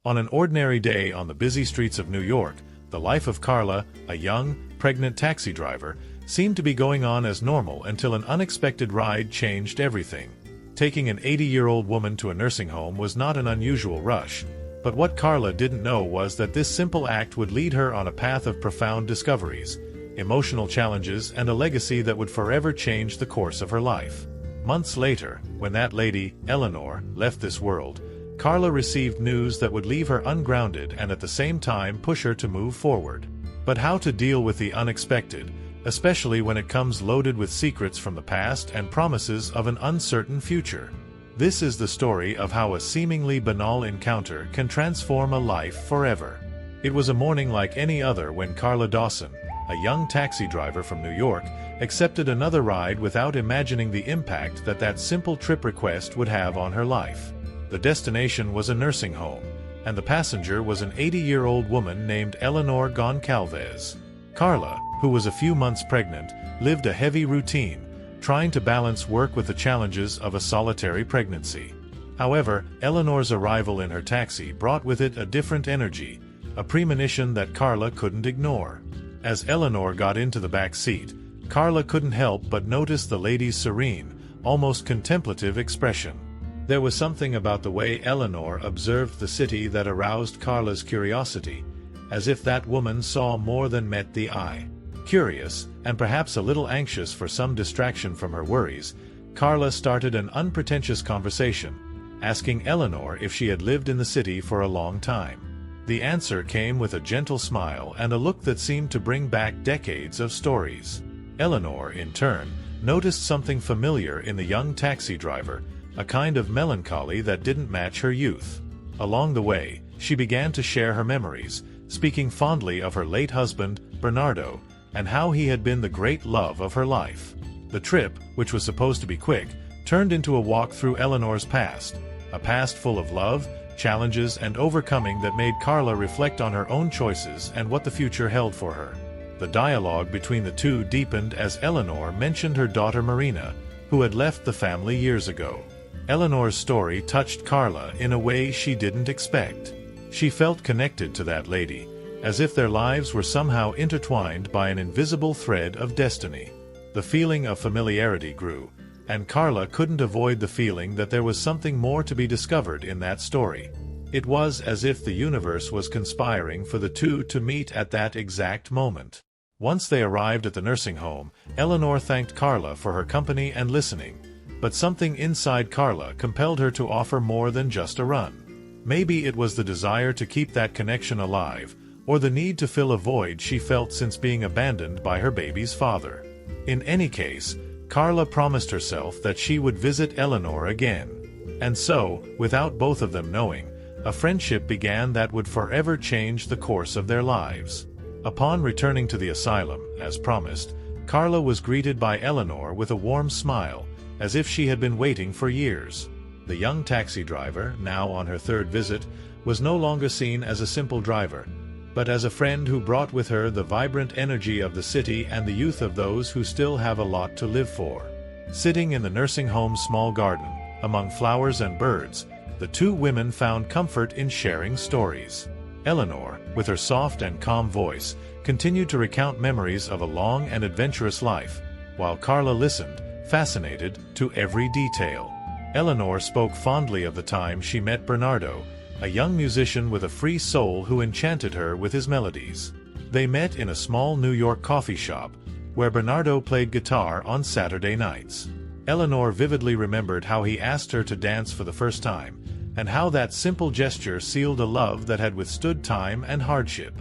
On an ordinary day on the busy streets of New York, the life of Carla, a young, pregnant taxi driver, seemed to be going on as normal until an unexpected ride changed everything. Taking an 80-year-old woman to a nursing home was not an unusual rush, but what Carla didn't know was that this simple act would lead her on a path of profound discoveries, emotional challenges, and a legacy that would forever change the course of her life. Months later, when that lady, Eleanor, left this world, Carla received news that would leave her ungrounded and at the same time push her to move forward. But how to deal with the unexpected, especially when it comes loaded with secrets from the past and promises of an uncertain future? This is the story of how a seemingly banal encounter can transform a life forever. It was a morning like any other when Carla Dawson, a young taxi driver from New York, accepted another ride without imagining the impact that simple trip request would have on her life. The destination was a nursing home, and the passenger was an 80-year-old woman named Eleanor Goncalves. Carla, who was a few months pregnant, lived a heavy routine, trying to balance work with the challenges of a solitary pregnancy. However, Eleanor's arrival in her taxi brought with it a different energy, a premonition that Carla couldn't ignore. As Eleanor got into the back seat, Carla couldn't help but notice the lady's serene, almost contemplative expression. There was something about the way Eleanor observed the city that aroused Carla's curiosity, as if that woman saw more than met the eye. Curious, and perhaps a little anxious for some distraction from her worries, Carla started an unpretentious conversation, asking Eleanor if she had lived in the city for a long time. The answer came with a gentle smile and a look that seemed to bring back decades of stories. Eleanor, in turn, noticed something familiar in the young taxi driver, a kind of melancholy that didn't match her youth. Along the way, she began to share her memories, speaking fondly of her late husband, Bernardo, and how he had been the great love of her life. The trip, which was supposed to be quick, turned into a walk through Eleanor's past, a past full of love, challenges, and overcoming that made Carla reflect on her own choices and what the future held for her. The dialogue between the two deepened as Eleanor mentioned her daughter Marina, who had left the family years ago. Eleanor's story touched Carla in a way she didn't expect. She felt connected to that lady, as if their lives were somehow intertwined by an invisible thread of destiny. The feeling of familiarity grew, and Carla couldn't avoid the feeling that there was something more to be discovered in that story. It was as if the universe was conspiring for the two to meet at that exact moment. Once they arrived at the nursing home, Eleanor thanked Carla for her company and listening, but something inside Carla compelled her to offer more than just a run. Maybe it was the desire to keep that connection alive, or the need to fill a void she felt since being abandoned by her baby's father. In any case, Carla promised herself that she would visit Eleanor again. And so, without both of them knowing, a friendship began that would forever change the course of their lives. Upon returning to the asylum, as promised, Carla was greeted by Eleanor with a warm smile, as if she had been waiting for years. The young taxi driver, now on her third visit, was no longer seen as a simple driver, but as a friend who brought with her the vibrant energy of the city and the youth of those who still have a lot to live for. Sitting in the nursing home's small garden, among flowers and birds, the two women found comfort in sharing stories. Eleanor, with her soft and calm voice, continued to recount memories of a long and adventurous life, while Carla listened, fascinated, to every detail. Eleanor spoke fondly of the time she met Bernardo, a young musician with a free soul who enchanted her with his melodies. They met in a small New York coffee shop, where Bernardo played guitar on Saturday nights. Eleanor vividly remembered how he asked her to dance for the first time, and how that simple gesture sealed a love that had withstood time and hardship.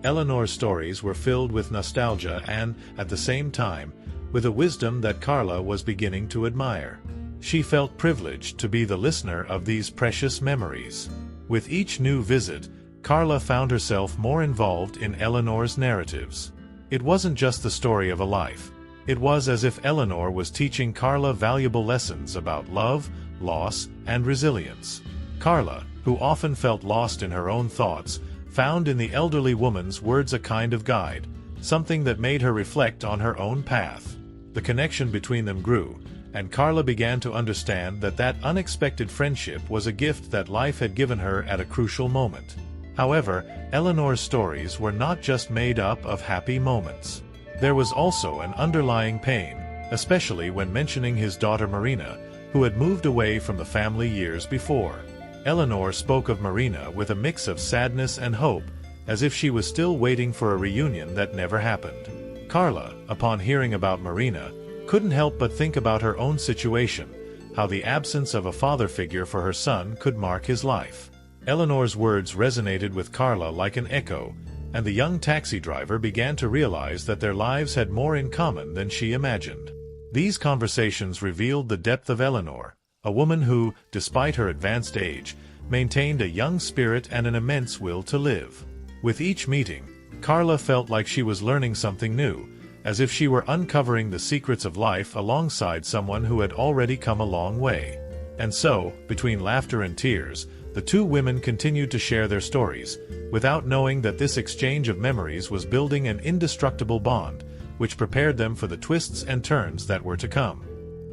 Eleanor's stories were filled with nostalgia and, at the same time, with a wisdom that Carla was beginning to admire. She felt privileged to be the listener of these precious memories. With each new visit, Carla found herself more involved in Eleanor's narratives. It wasn't just the story of a life. It was as if Eleanor was teaching Carla valuable lessons about love, loss, and resilience. Carla, who often felt lost in her own thoughts, found in the elderly woman's words a kind of guide, something that made her reflect on her own path. The connection between them grew, and Carla began to understand that that unexpected friendship was a gift that life had given her at a crucial moment. However, Eleanor's stories were not just made up of happy moments. There was also an underlying pain, especially when mentioning his daughter Marina, who had moved away from the family years before. Eleanor spoke of Marina with a mix of sadness and hope, as if she was still waiting for a reunion that never happened. Carla, upon hearing about Marina, couldn't help but think about her own situation, how the absence of a father figure for her son could mark his life. Eleanor's words resonated with Carla like an echo, and the young taxi driver began to realize that their lives had more in common than she imagined. These conversations revealed the depth of Eleanor, a woman who, despite her advanced age, maintained a young spirit and an immense will to live. With each meeting, Carla felt like she was learning something new, as if she were uncovering the secrets of life alongside someone who had already come a long way. And so, between laughter and tears, the two women continued to share their stories, without knowing that this exchange of memories was building an indestructible bond, which prepared them for the twists and turns that were to come.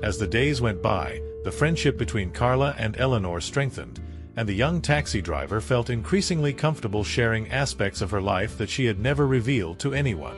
As the days went by, the friendship between Carla and Eleanor strengthened, and the young taxi driver felt increasingly comfortable sharing aspects of her life that she had never revealed to anyone.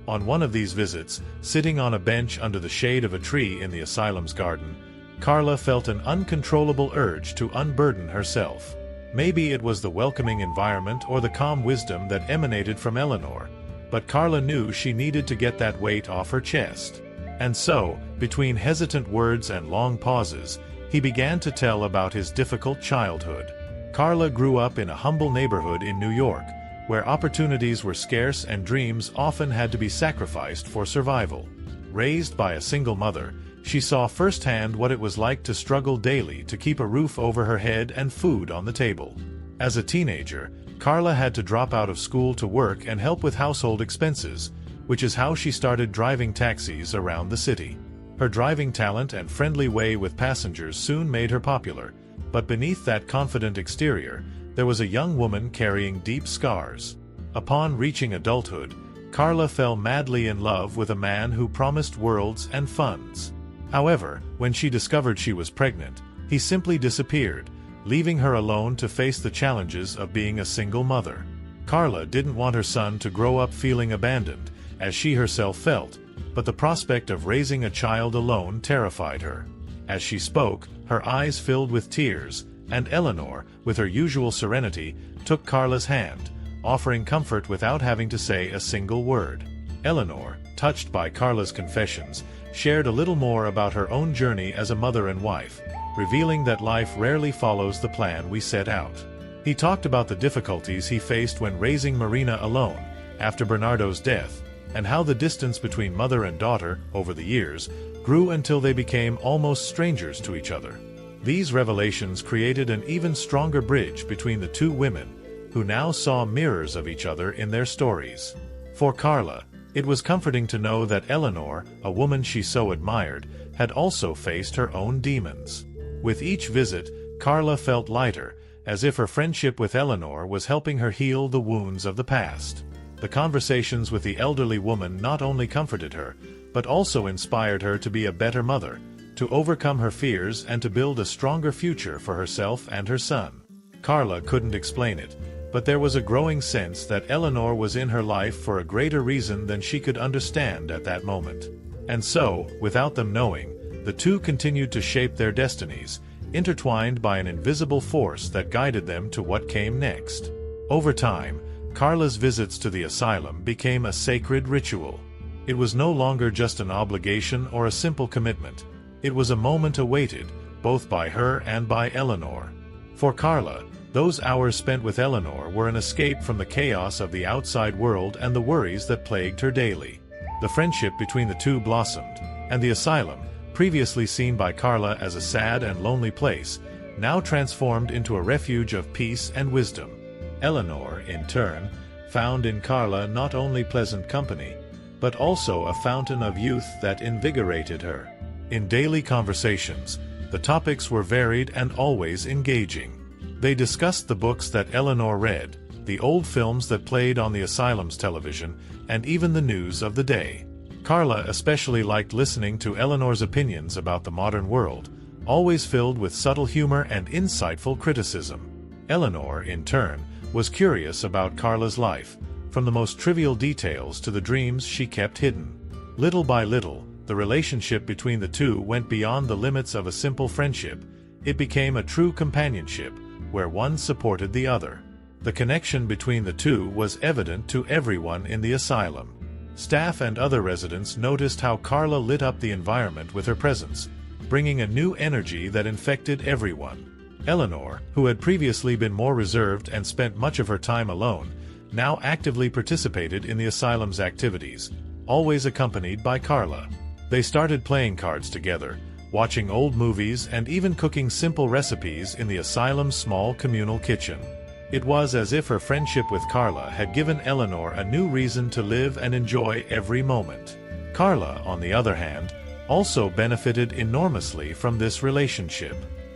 On one of these visits, sitting on a bench under the shade of a tree in the asylum's garden, Carla felt an uncontrollable urge to unburden herself. Maybe it was the welcoming environment or the calm wisdom that emanated from Eleanor, but Carla knew she needed to get that weight off her chest. And so, between hesitant words and long pauses, he began to tell about his difficult childhood. Carla grew up in a humble neighborhood in New York, where opportunities were scarce and dreams often had to be sacrificed for survival. Raised by a single mother, she saw firsthand what it was like to struggle daily to keep a roof over her head and food on the table. As a teenager, Carla had to drop out of school to work and help with household expenses, which is how she started driving taxis around the city. Her driving talent and friendly way with passengers soon made her popular, but beneath that confident exterior, there was a young woman carrying deep scars. Upon reaching adulthood, Carla fell madly in love with a man who promised worlds and funds. However, when she discovered she was pregnant, he simply disappeared, leaving her alone to face the challenges of being a single mother. Carla didn't want her son to grow up feeling abandoned, as she herself felt, but the prospect of raising a child alone terrified her. As she spoke, her eyes filled with tears, and Eleanor, with her usual serenity, took Carla's hand, offering comfort without having to say a single word. Eleanor, touched by Carla's confessions, shared a little more about her own journey as a mother and wife, revealing that life rarely follows the plan we set out. He talked about the difficulties he faced when raising Marina alone, after Bernardo's death, and how the distance between mother and daughter, over the years, grew until they became almost strangers to each other. These revelations created an even stronger bridge between the two women, who now saw mirrors of each other in their stories. For Carla, it was comforting to know that Eleanor, a woman she so admired, had also faced her own demons. With each visit, Carla felt lighter, as if her friendship with Eleanor was helping her heal the wounds of the past. The conversations with the elderly woman not only comforted her, but also inspired her to be a better mother, to overcome her fears and to build a stronger future for herself and her son. Carla couldn't explain it, but there was a growing sense that Eleanor was in her life for a greater reason than she could understand at that moment. And so, without them knowing, the two continued to shape their destinies, intertwined by an invisible force that guided them to what came next. Over time, Carla's visits to the asylum became a sacred ritual. It was no longer just an obligation or a simple commitment. It was a moment awaited, both by her and by Eleanor. For Carla, those hours spent with Eleanor were an escape from the chaos of the outside world and the worries that plagued her daily. The friendship between the two blossomed, and the asylum, previously seen by Carla as a sad and lonely place, now transformed into a refuge of peace and wisdom. Eleanor, in turn, found in Carla not only pleasant company, but also a fountain of youth that invigorated her. In daily conversations, the topics were varied and always engaging. They discussed the books that Eleanor read, the old films that played on the asylum's television, and even the news of the day. Carla especially liked listening to Eleanor's opinions about the modern world, always filled with subtle humor and insightful criticism. Eleanor, in turn, was curious about Carla's life, from the most trivial details to the dreams she kept hidden. Little by little, the relationship between the two went beyond the limits of a simple friendship. It became a true companionship, where one supported the other. The connection between the two was evident to everyone in the asylum. Staff and other residents noticed how Carla lit up the environment with her presence, bringing a new energy that infected everyone. Eleanor, who had previously been more reserved and spent much of her time alone, now actively participated in the asylum's activities, always accompanied by Carla. They started playing cards together, watching old movies, and even cooking simple recipes in the asylum's small communal kitchen. It was as if her friendship with Carla had given Eleanor a new reason to live and enjoy every moment. Carla, on the other hand, also benefited enormously from this relationship.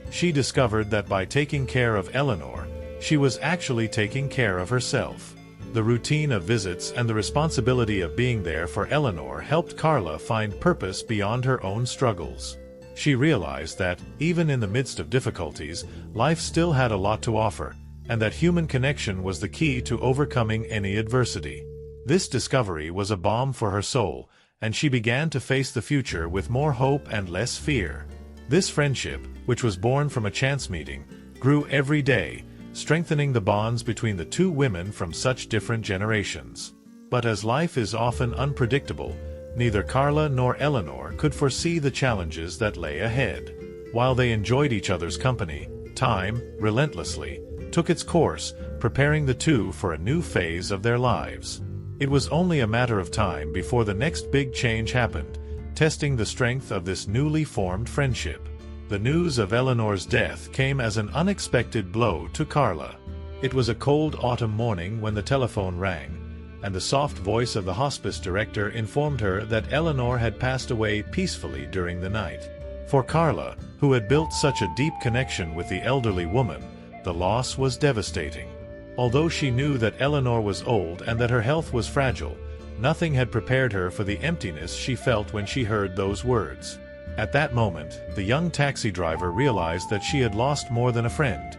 She discovered that by taking care of Eleanor, she was actually taking care of herself. The routine of visits and the responsibility of being there for Eleanor helped Carla find purpose beyond her own struggles. She realized that, even in the midst of difficulties, life still had a lot to offer, and that human connection was the key to overcoming any adversity. This discovery was a balm for her soul, and she began to face the future with more hope and less fear. This friendship, which was born from a chance meeting, grew every day, strengthening the bonds between the two women from such different generations. But as life is often unpredictable, neither Carla nor Eleanor could foresee the challenges that lay ahead. While they enjoyed each other's company, time, relentlessly, took its course, preparing the two for a new phase of their lives. It was only a matter of time before the next big change happened, testing the strength of this newly formed friendship. The news of Eleanor's death came as an unexpected blow to Carla. It was a cold autumn morning when the telephone rang, and the soft voice of the hospice director informed her that Eleanor had passed away peacefully during the night. For Carla, who had built such a deep connection with the elderly woman, the loss was devastating. Although she knew that Eleanor was old and that her health was fragile, nothing had prepared her for the emptiness she felt when she heard those words. At that moment, the young taxi driver realized that she had lost more than a friend.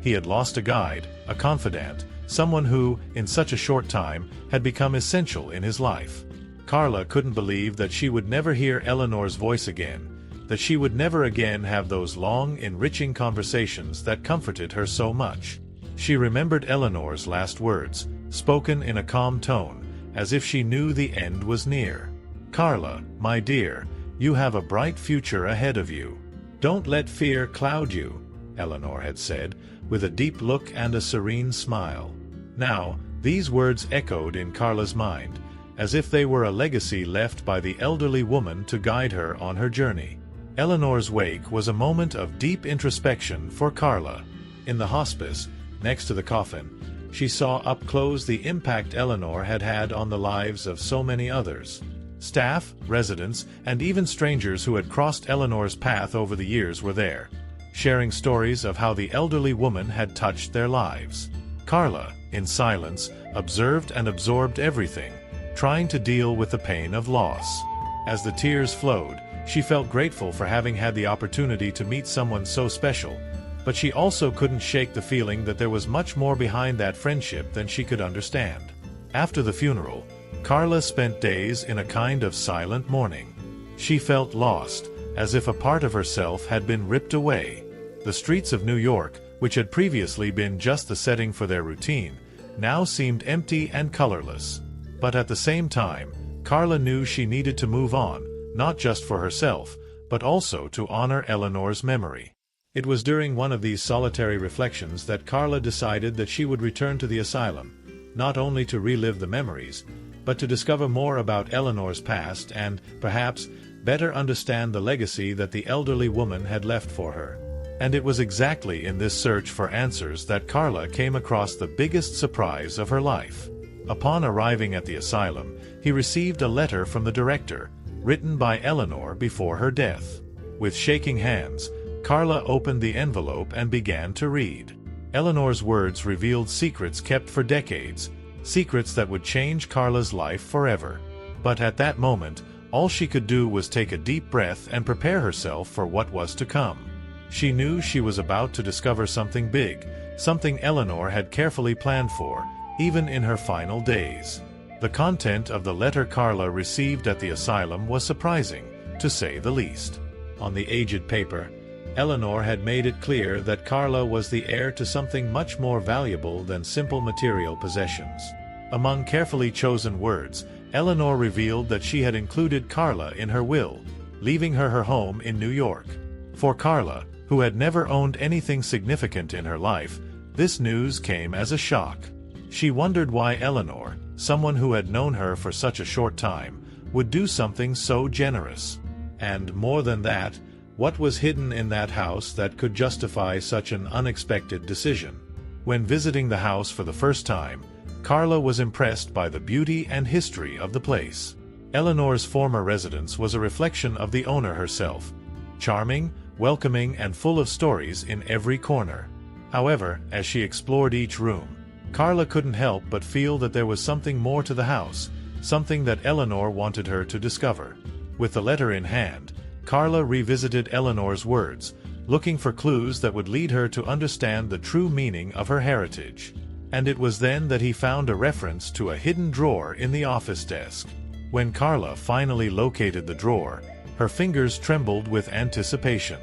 He had lost a guide, a confidant, someone who, in such a short time, had become essential in his life. Carla couldn't believe that she would never hear Eleanor's voice again, that she would never again have those long, enriching conversations that comforted her so much. She remembered Eleanor's last words, spoken in a calm tone, as if she knew the end was near. "Carla, my dear, you have a bright future ahead of you. Don't let fear cloud you," Eleanor had said, with a deep look and a serene smile. Now, these words echoed in Carla's mind, as if they were a legacy left by the elderly woman to guide her on her journey. Eleanor's wake was a moment of deep introspection for Carla. In the hospice, next to the coffin, she saw up close the impact Eleanor had had on the lives of so many others. Staff, residents, and even strangers who had crossed Eleanor's path over the years were there, sharing stories of how the elderly woman had touched their lives. Carla, in silence, observed and absorbed everything, trying to deal with the pain of loss. As the tears flowed, she felt grateful for having had the opportunity to meet someone so special, but she also couldn't shake the feeling that there was much more behind that friendship than she could understand. After the funeral, Carla spent days in a kind of silent mourning. She felt lost, as if a part of herself had been ripped away. The streets of New York, which had previously been just the setting for their routine, now seemed empty and colorless. But at the same time, Carla knew she needed to move on, not just for herself, but also to honor Eleanor's memory. It was during one of these solitary reflections that Carla decided that she would return to the asylum, not only to relive the memories, but to discover more about Eleanor's past and, perhaps, better understand the legacy that the elderly woman had left for her. And it was exactly in this search for answers that Carla came across the biggest surprise of her life. Upon arriving at the asylum, he received a letter from the director, written by Eleanor before her death. With shaking hands, Carla opened the envelope and began to read. Eleanor's words revealed secrets kept for decades, secrets that would change Carla's life forever. But at that moment, all she could do was take a deep breath and prepare herself for what was to come. She knew she was about to discover something big, something Eleanor had carefully planned for, even in her final days. The content of the letter Carla received at the asylum was surprising, to say the least. On the aged paper, Eleanor had made it clear that Carla was the heir to something much more valuable than simple material possessions. Among carefully chosen words, Eleanor revealed that she had included Carla in her will, leaving her home in New York. For Carla, who had never owned anything significant in her life, this news came as a shock. She wondered why Eleanor, someone who had known her for such a short time, would do something so generous. And more than that, what was hidden in that house that could justify such an unexpected decision? When visiting the house for the first time, Carla was impressed by the beauty and history of the place. Eleanor's former residence was a reflection of the owner herself, charming, welcoming, and full of stories in every corner. However, as she explored each room, Carla couldn't help but feel that there was something more to the house, something that Eleanor wanted her to discover. With the letter in hand, Carla revisited Eleanor's words, looking for clues that would lead her to understand the true meaning of her heritage. And it was then that he found a reference to a hidden drawer in the office desk. When Carla finally located the drawer, her fingers trembled with anticipation.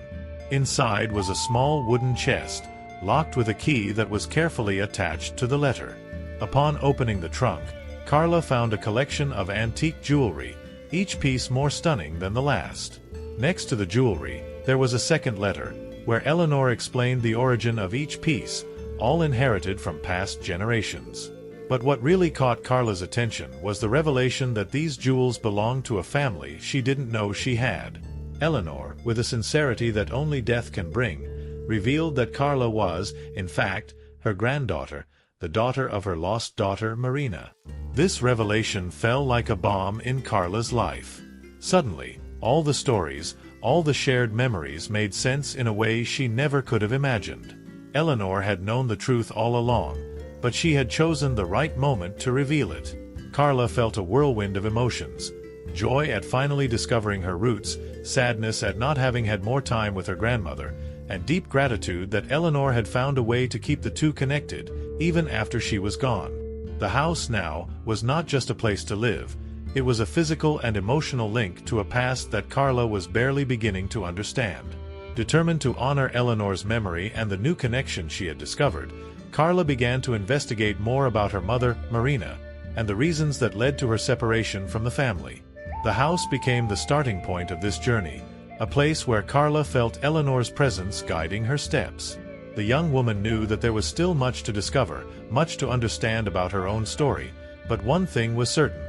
Inside was a small wooden chest, locked with a key that was carefully attached to the letter. Upon opening the trunk, Carla found a collection of antique jewelry, each piece more stunning than the last. Next to the jewelry, there was a second letter, where Eleanor explained the origin of each piece, all inherited from past generations. But what really caught Carla's attention was the revelation that these jewels belonged to a family she didn't know she had. Eleanor, with a sincerity that only death can bring, revealed that Carla was, in fact, her granddaughter, the daughter of her lost daughter Marina. This revelation fell like a bomb in Carla's life. Suddenly, all the stories, all the shared memories made sense in a way she never could have imagined. Eleanor had known the truth all along, but she had chosen the right moment to reveal it. Carla felt a whirlwind of emotions: joy at finally discovering her roots, sadness at not having had more time with her grandmother, and deep gratitude that Eleanor had found a way to keep the two connected, even after she was gone. The house now was not just a place to live, it was a physical and emotional link to a past that Carla was barely beginning to understand. Determined to honor Eleanor's memory and the new connection she had discovered, Carla began to investigate more about her mother, Marina, and the reasons that led to her separation from the family. The house became the starting point of this journey, a place where Carla felt Eleanor's presence guiding her steps. The young woman knew that there was still much to discover, much to understand about her own story, but one thing was certain: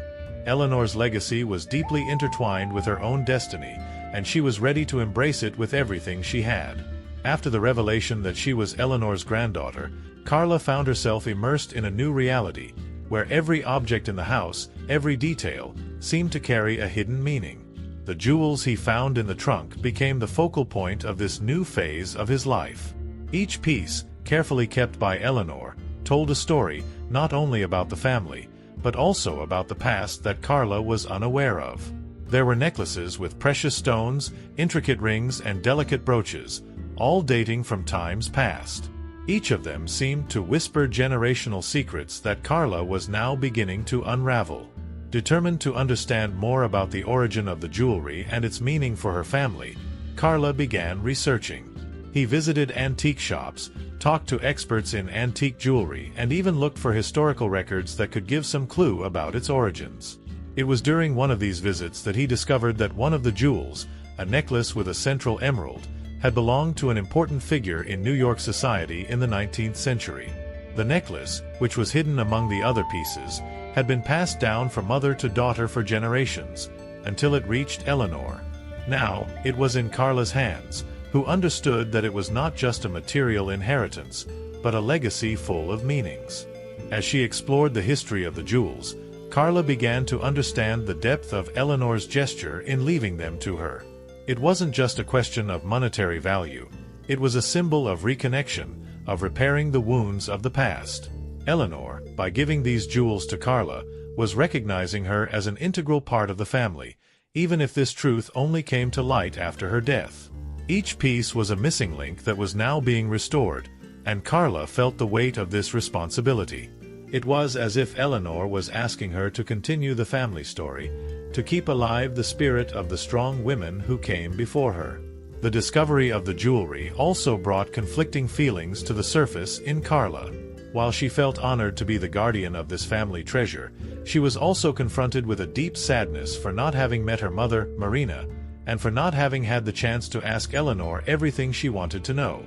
Eleanor's legacy was deeply intertwined with her own destiny, and she was ready to embrace it with everything she had. After the revelation that she was Eleanor's granddaughter, Carla found herself immersed in a new reality, where every object in the house, every detail, seemed to carry a hidden meaning. The jewels he found in the trunk became the focal point of this new phase of his life. Each piece, carefully kept by Eleanor, told a story not only about the family, but also about the past that Carla was unaware of. There were necklaces with precious stones, intricate rings, and delicate brooches, all dating from times past. Each of them seemed to whisper generational secrets that Carla was now beginning to unravel. Determined to understand more about the origin of the jewelry and its meaning for her family, Carla began researching. He visited antique shops, talked to experts in antique jewelry, and even looked for historical records that could give some clue about its origins. It was during one of these visits that he discovered that one of the jewels, a necklace with a central emerald, had belonged to an important figure in New York society in the 19th century. The necklace, which was hidden among the other pieces, had been passed down from mother to daughter for generations, until it reached Eleanor. Now, it was in Carla's hands, who understood that it was not just a material inheritance, but a legacy full of meanings. As she explored the history of the jewels, Carla began to understand the depth of Eleanor's gesture in leaving them to her. It wasn't just a question of monetary value, it was a symbol of reconnection, of repairing the wounds of the past. Eleanor, by giving these jewels to Carla, was recognizing her as an integral part of the family, even if this truth only came to light after her death. Each piece was a missing link that was now being restored, and Carla felt the weight of this responsibility. It was as if Eleanor was asking her to continue the family story, to keep alive the spirit of the strong women who came before her. The discovery of the jewelry also brought conflicting feelings to the surface in Carla. While she felt honored to be the guardian of this family treasure, she was also confronted with a deep sadness for not having met her mother, Marina, and for not having had the chance to ask Eleanor everything she wanted to know.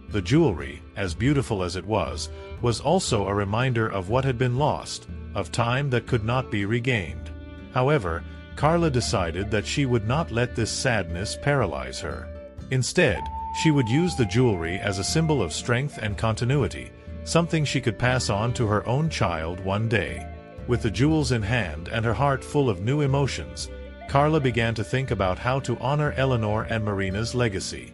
The jewelry, as beautiful as it was also a reminder of what had been lost, of time that could not be regained. However, Carla decided that she would not let this sadness paralyze her. Instead, she would use the jewelry as a symbol of strength and continuity, something she could pass on to her own child one day. With the jewels in hand and her heart full of new emotions, Carla began to think about how to honor Eleanor and Marina's legacy.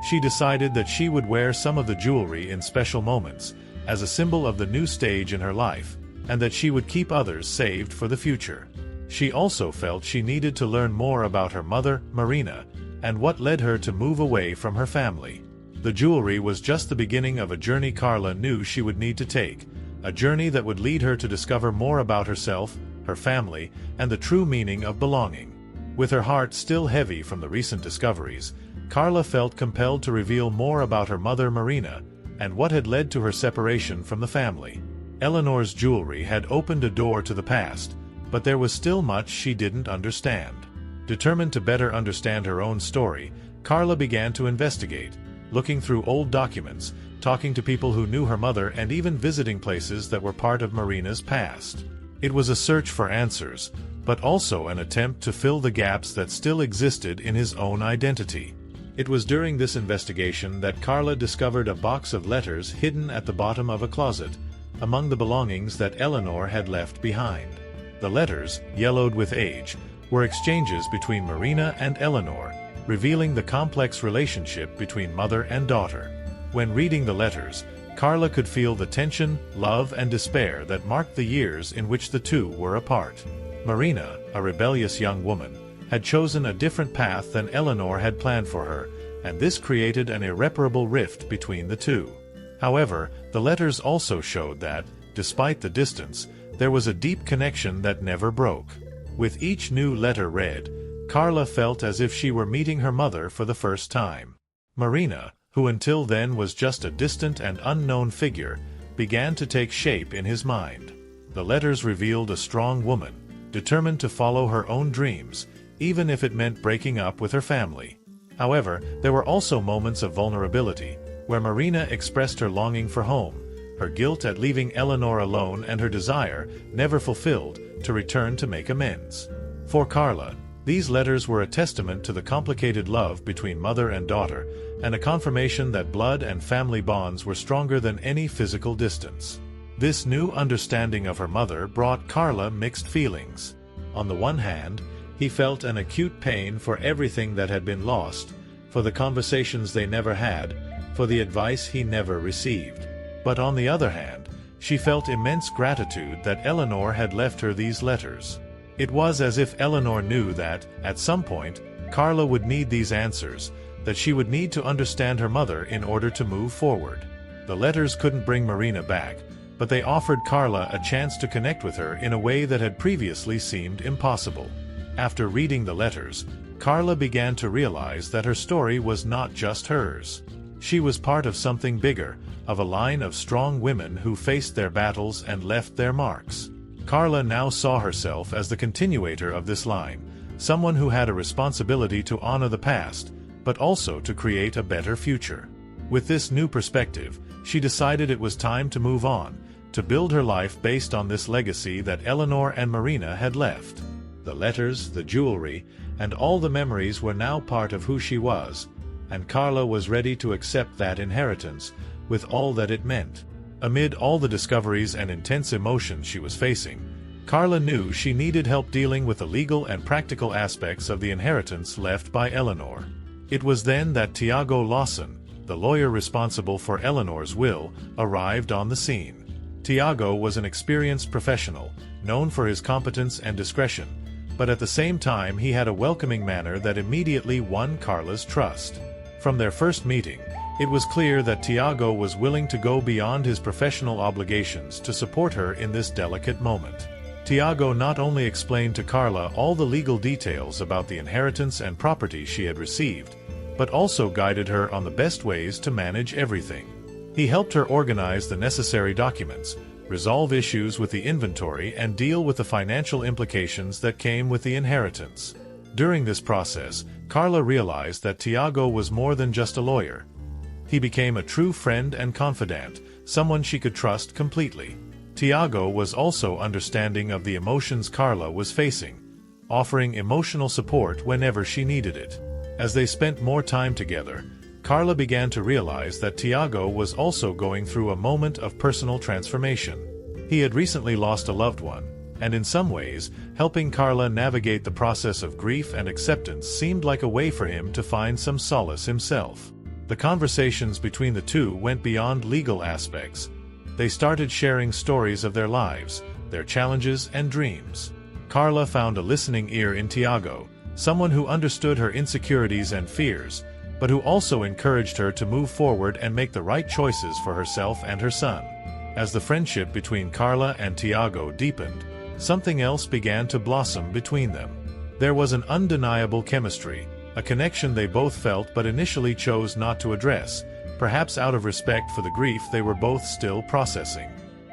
She decided that she would wear some of the jewelry in special moments, as a symbol of the new stage in her life, and that she would keep others saved for the future. She also felt she needed to learn more about her mother, Marina, and what led her to move away from her family. The jewelry was just the beginning of a journey Carla knew she would need to take, a journey that would lead her to discover more about herself, her family, and the true meaning of belonging. With her heart still heavy from the recent discoveries, Carla felt compelled to reveal more about her mother, Marina, and what had led to her separation from the family. Eleanor's jewelry had opened a door to the past, but there was still much she didn't understand. Determined to better understand her own story, Carla began to investigate, looking through old documents, talking to people who knew her mother, and even visiting places that were part of Marina's past. It was a search for answers, but also an attempt to fill the gaps that still existed in his own identity. It was during this investigation that Carla discovered a box of letters hidden at the bottom of a closet, among the belongings that Eleanor had left behind. The letters, yellowed with age, were exchanges between Marina and Eleanor, revealing the complex relationship between mother and daughter. When reading the letters, Carla could feel the tension, love, and despair that marked the years in which the two were apart. Marina, a rebellious young woman, had chosen a different path than Eleanor had planned for her, and this created an irreparable rift between the two. However, the letters also showed that, despite the distance, there was a deep connection that never broke. With each new letter read, Carla felt as if she were meeting her mother for the first time. Marina, who until then was just a distant and unknown figure, began to take shape in his mind. The letters revealed a strong woman, determined to follow her own dreams, even if it meant breaking up with her family. However, there were also moments of vulnerability, where Marina expressed her longing for home, her guilt at leaving Eleanor alone, and her desire, never fulfilled, to return to make amends. For Carla, these letters were a testament to the complicated love between mother and daughter, and a confirmation that blood and family bonds were stronger than any physical distance. This new understanding of her mother brought Carla mixed feelings. On the one hand, he felt an acute pain for everything that had been lost, for the conversations they never had, for the advice he never received. But on the other hand, she felt immense gratitude that Eleanor had left her these letters. It was as if Eleanor knew that, at some point, Carla would need these answers, that she would need to understand her mother in order to move forward. The letters couldn't bring Marina back, but they offered Carla a chance to connect with her in a way that had previously seemed impossible. After reading the letters, Carla began to realize that her story was not just hers. She was part of something bigger, of a line of strong women who faced their battles and left their marks. Carla now saw herself as the continuator of this line, someone who had a responsibility to honor the past, but also to create a better future. With this new perspective, she decided it was time to move on, to build her life based on this legacy that Eleanor and Marina had left. The letters, the jewelry, and all the memories were now part of who she was, and Carla was ready to accept that inheritance, with all that it meant. Amid all the discoveries and intense emotions she was facing, Carla knew she needed help dealing with the legal and practical aspects of the inheritance left by Eleanor. It was then that Tiago Lawson, the lawyer responsible for Eleanor's will, arrived on the scene. Tiago was an experienced professional, known for his competence and discretion, but at the same time he had a welcoming manner that immediately won Carla's trust. From their first meeting, it was clear that Tiago was willing to go beyond his professional obligations to support her in this delicate moment. Tiago not only explained to Carla all the legal details about the inheritance and property she had received, but also guided her on the best ways to manage everything. He helped her organize the necessary documents, resolve issues with the inventory, and deal with the financial implications that came with the inheritance. During this process, Carla realized that Tiago was more than just a lawyer. He became a true friend and confidant, someone she could trust completely. Tiago was also understanding of the emotions Carla was facing, offering emotional support whenever she needed it. As they spent more time together, Carla began to realize that Tiago was also going through a moment of personal transformation. He had recently lost a loved one, and in some ways, helping Carla navigate the process of grief and acceptance seemed like a way for him to find some solace himself. The conversations between the two went beyond legal aspects. They started sharing stories of their lives, their challenges and dreams. Carla found a listening ear in Tiago, someone who understood her insecurities and fears, but who also encouraged her to move forward and make the right choices for herself and her son. As the friendship between Carla and Tiago deepened, something else began to blossom between them. There was an undeniable chemistry, a connection they both felt but initially chose not to address, perhaps out of respect for the grief they were both still processing.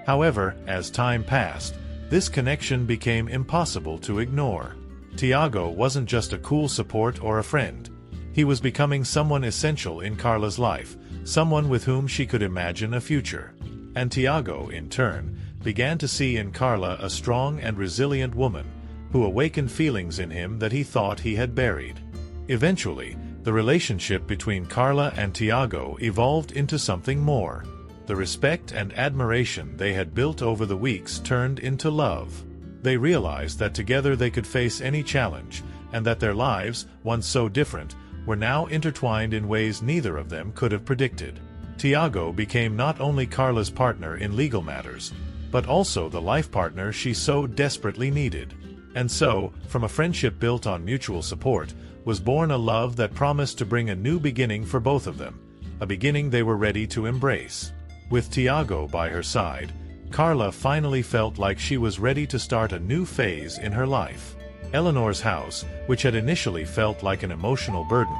However, as time passed, this connection became impossible to ignore. Tiago wasn't just a cool support or a friend. He was becoming someone essential in Carla's life, someone with whom she could imagine a future. And Tiago, in turn, began to see in Carla a strong and resilient woman, who awakened feelings in him that he thought he had buried. Eventually, the relationship between Carla and Tiago evolved into something more. The respect and admiration they had built over the weeks turned into love. They realized that together they could face any challenge, and that their lives, once so different, were now intertwined in ways neither of them could have predicted. Tiago became not only Carla's partner in legal matters, but also the life partner she so desperately needed. And so, from a friendship built on mutual support, was born a love that promised to bring a new beginning for both of them, a beginning they were ready to embrace. With Tiago by her side, Carla finally felt like she was ready to start a new phase in her life. Eleanor's house, which had initially felt like an emotional burden,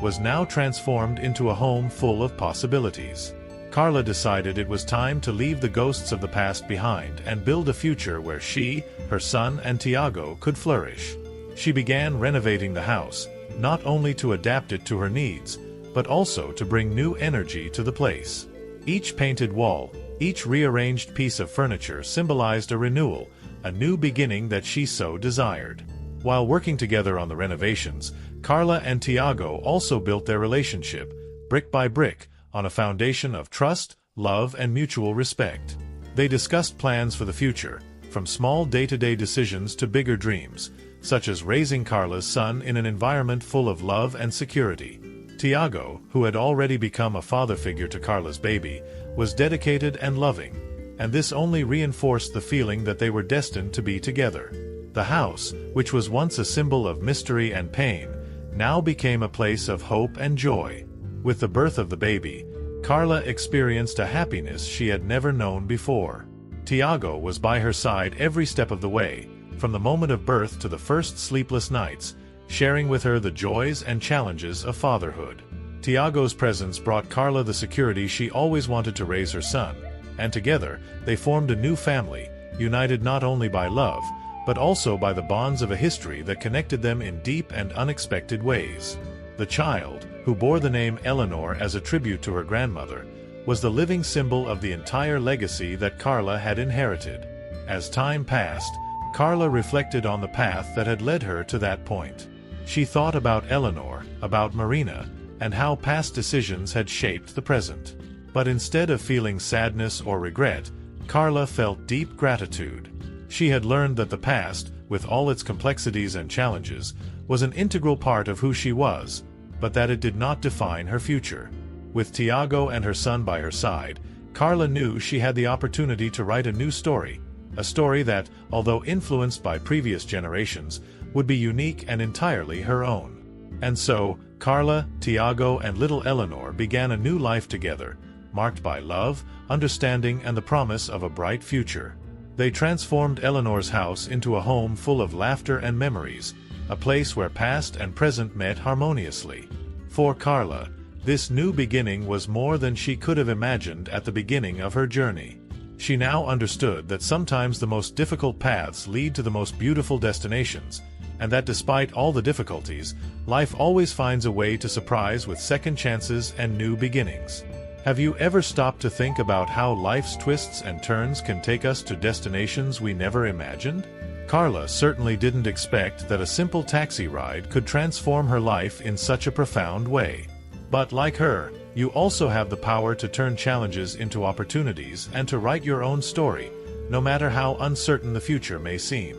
was now transformed into a home full of possibilities. Carla decided it was time to leave the ghosts of the past behind and build a future where she, her son, and Tiago could flourish. She began renovating the house, not only to adapt it to her needs, but also to bring new energy to the place. Each painted wall, each rearranged piece of furniture symbolized a renewal, a new beginning that she so desired. While working together on the renovations, Carla and Tiago also built their relationship, brick by brick, on a foundation of trust, love, and mutual respect. They discussed plans for the future, from small day-to-day decisions to bigger dreams, such as raising Carla's son in an environment full of love and security. Tiago, who had already become a father figure to Carla's baby, was dedicated and loving, and this only reinforced the feeling that they were destined to be together. The house, which was once a symbol of mystery and pain, now became a place of hope and joy. With the birth of the baby, Carla experienced a happiness she had never known before. Tiago was by her side every step of the way, from the moment of birth to the first sleepless nights, sharing with her the joys and challenges of fatherhood. Tiago's presence brought Carla the security she always wanted to raise her son, and together they formed a new family, united not only by love, but also by the bonds of a history that connected them in deep and unexpected ways. The child, who bore the name Eleanor as a tribute to her grandmother, was the living symbol of the entire legacy that Carla had inherited. As time passed, Carla reflected on the path that had led her to that point. She thought about Eleanor, about Marina, and how past decisions had shaped the present. But instead of feeling sadness or regret, Carla felt deep gratitude. She had learned that the past, with all its complexities and challenges, was an integral part of who she was, but that it did not define her future. With Tiago and her son by her side, Carla knew she had the opportunity to write a new story, a story that, although influenced by previous generations, would be unique and entirely her own. And so, Carla, Tiago, and little Eleanor began a new life together, marked by love, understanding, and the promise of a bright future. They transformed Eleanor's house into a home full of laughter and memories, a place where past and present met harmoniously. For Carla, this new beginning was more than she could have imagined at the beginning of her journey. She now understood that sometimes the most difficult paths lead to the most beautiful destinations, and that despite all the difficulties, life always finds a way to surprise with second chances and new beginnings. Have you ever stopped to think about how life's twists and turns can take us to destinations we never imagined? Carla certainly didn't expect that a simple taxi ride could transform her life in such a profound way. But like her, you also have the power to turn challenges into opportunities and to write your own story, no matter how uncertain the future may seem.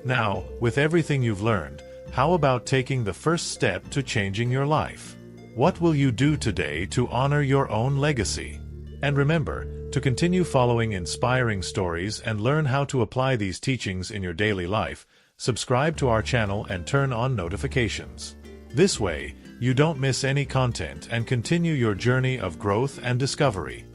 Now, with everything you've learned, how about taking the first step to changing your life? What will you do today to honor your own legacy? And remember, to continue following inspiring stories and learn how to apply these teachings in your daily life, subscribe to our channel and turn on notifications. This way, you don't miss any content and continue your journey of growth and discovery.